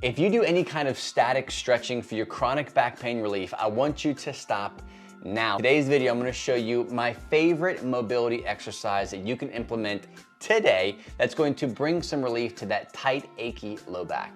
If you do any kind of static stretching for your chronic back pain relief, I want you to stop now. Today's video, I'm gonna show you my favorite mobility exercise that you can implement today that's going to bring some relief to that tight, achy low back.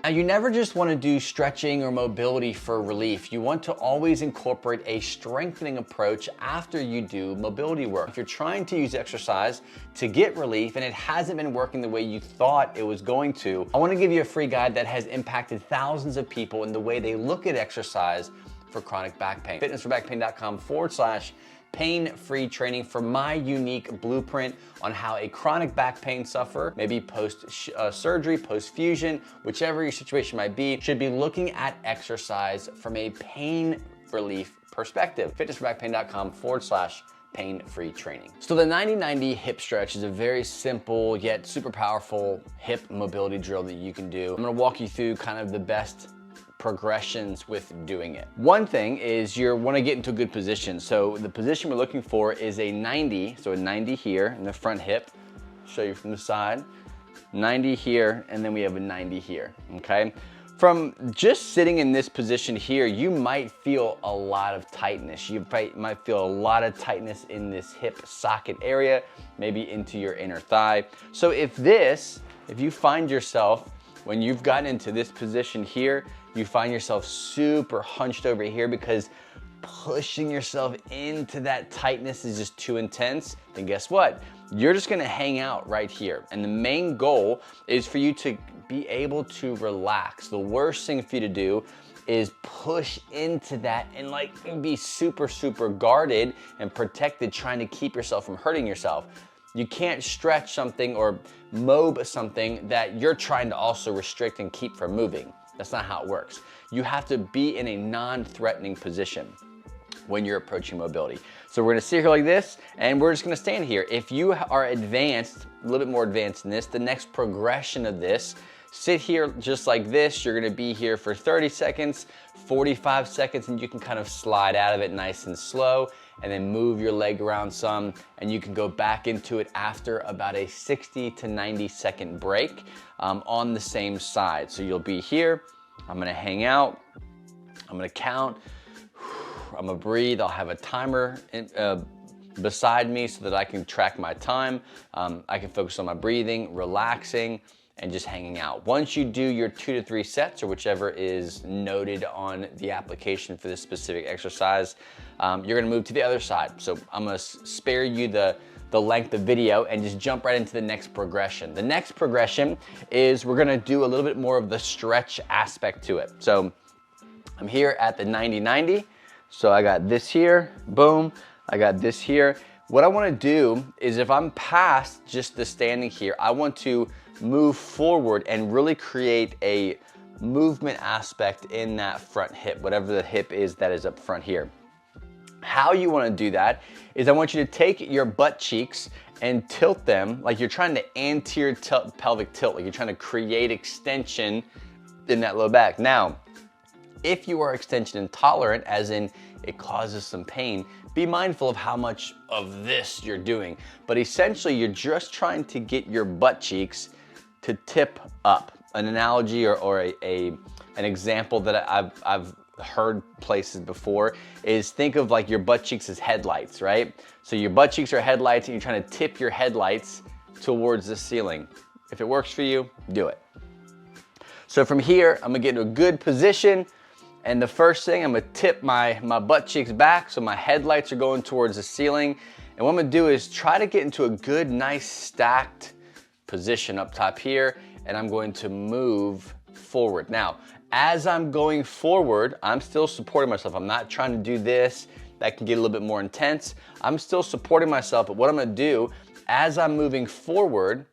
Now, you never just want to do stretching or mobility for relief. You want to always incorporate a strengthening approach after you do mobility work. If you're trying to use exercise to get relief and it hasn't been working the way you thought it was going to, I want to give you a free guide that has impacted thousands of people in the way they look at exercise for chronic back pain. fitnessforbackpain.com/pain-free training for my unique blueprint on how a chronic back pain sufferer, maybe post-surgery, post-fusion, whichever your situation might be, should be looking at exercise from a pain relief perspective. fitnessforbackpain.com/pain-free training. So the 90-90 hip stretch is a very simple yet super powerful hip mobility drill that you can do. I'm gonna walk you through kind of the best progressions with doing it. One thing is you want to get into a good position. So the position we're looking for is a 90, so a 90 here in the front hip. Show you from the side. 90 here, and then we have a 90 here, okay? From just sitting in this position here, you might feel a lot of tightness. You might feel a lot of tightness in this hip socket area, maybe into your inner thigh. So if you find yourself, when you've gotten into this position here, you find yourself super hunched over here because pushing yourself into that tightness is just too intense, then guess what? You're just gonna hang out right here. And the main goal is for you to be able to relax. The worst thing for you to do is push into that and be super, super guarded and protected, trying to keep yourself from hurting yourself. You can't stretch something or mob something that you're trying to also restrict and keep from moving. That's not how it works. You have to be in a non-threatening position when you're approaching mobility. So we're gonna sit here like this, and we're just gonna stand here. If you are advanced, a little bit more advanced than this, the next progression of this, sit here just like this. You're gonna be here for 30 seconds, 45 seconds, and you can kind of slide out of it nice and slow, and then move your leg around some, and you can go back into it after about a 60 to 90 second break on the same side. So you'll be here, I'm gonna hang out, I'm gonna count, I'm gonna breathe, I'll have a timer beside me so that I can track my time. I can focus on my breathing, relaxing, and just hanging out. Once you do your 2 to 3 sets, or whichever is noted on the application for this specific exercise, you're gonna move to the other side. So I'm gonna spare you the length of video and just jump right into the next progression. The next progression is we're gonna do a little bit more of the stretch aspect to it. So I'm here at the 90-90. So I got this here, boom, I got this here. What I wanna do is if I'm past just the standing here, I want to move forward and really create a movement aspect in that front hip, whatever the hip is that is up front here. How you want to do that is I want you to take your butt cheeks and tilt them like you're trying to anterior pelvic tilt, like you're trying to create extension in that low back. Now, if you are extension intolerant, as in it causes some pain, be mindful of how much of this you're doing. But essentially, you're just trying to get your butt cheeks to tip up. An analogy or an example that I've heard places before is think of like your butt cheeks as headlights, right? So your butt cheeks are headlights and you're trying to tip your headlights towards the ceiling. If it works for you, do it. So from here, I'm gonna get into a good position, and the first thing, I'm gonna tip my butt cheeks back so my headlights are going towards the ceiling. And what I'm gonna do is try to get into a good, nice stacked position up top here, and I'm going to move forward. Now, as I'm going forward, I'm still supporting myself. I'm not trying to do this. That can get a little bit more intense. I'm still supporting myself, but what I'm gonna do, as I'm moving forward,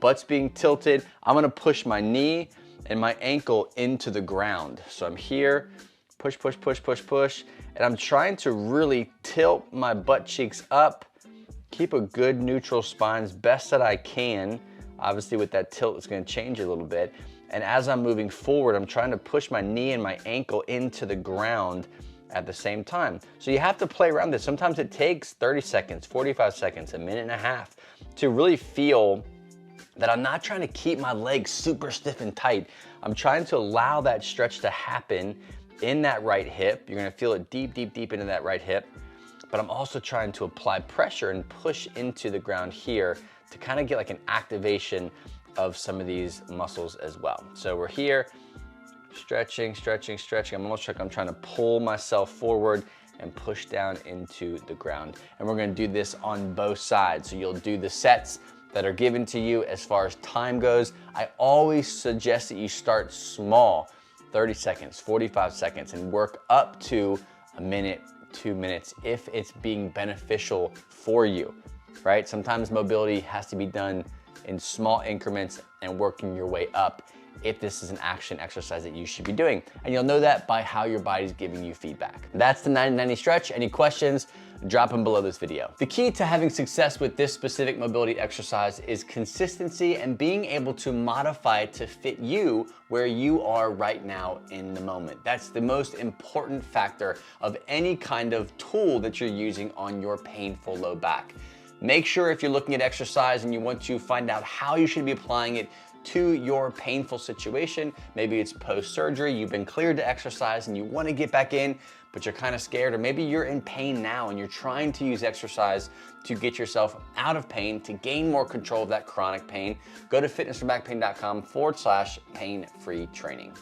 butt's being tilted, I'm gonna push my knee and my ankle into the ground. So I'm here, push, push, push, push, push, and I'm trying to really tilt my butt cheeks up, keep a good neutral spine as best that I can. Obviously with that tilt, it's gonna change a little bit. And as I'm moving forward, I'm trying to push my knee and my ankle into the ground at the same time. So you have to play around this. Sometimes it takes 30 seconds, 45 seconds, a minute and a half to really feel that I'm not trying to keep my legs super stiff and tight. I'm trying to allow that stretch to happen in that right hip. You're gonna feel it deep, deep, deep into that right hip. But I'm also trying to apply pressure and push into the ground here to kind of get like an activation of some of these muscles as well. So we're here, stretching, stretching, stretching. I'm almost like I'm trying to pull myself forward and push down into the ground. And we're gonna do this on both sides. So you'll do the sets that are given to you as far as time goes. I always suggest that you start small, 30 seconds, 45 seconds, and work up to a minute, 2 minutes if it's being beneficial for you, right? Sometimes mobility has to be done in small increments and working your way up if this is an action exercise that you should be doing. And you'll know that by how your body's giving you feedback. That's the 90-90 stretch. Any questions? Drop them below this video. The key to having success with this specific mobility exercise is consistency and being able to modify it to fit you where you are right now in the moment. That's the most important factor of any kind of tool that you're using on your painful low back. Make sure if you're looking at exercise and you want to find out how you should be applying it to your painful situation, maybe it's post-surgery, you've been cleared to exercise and you want to get back in, but you're kind of scared, or maybe you're in pain now and you're trying to use exercise to get yourself out of pain, to gain more control of that chronic pain, go to fitnessforbackpain.com/pain-free training.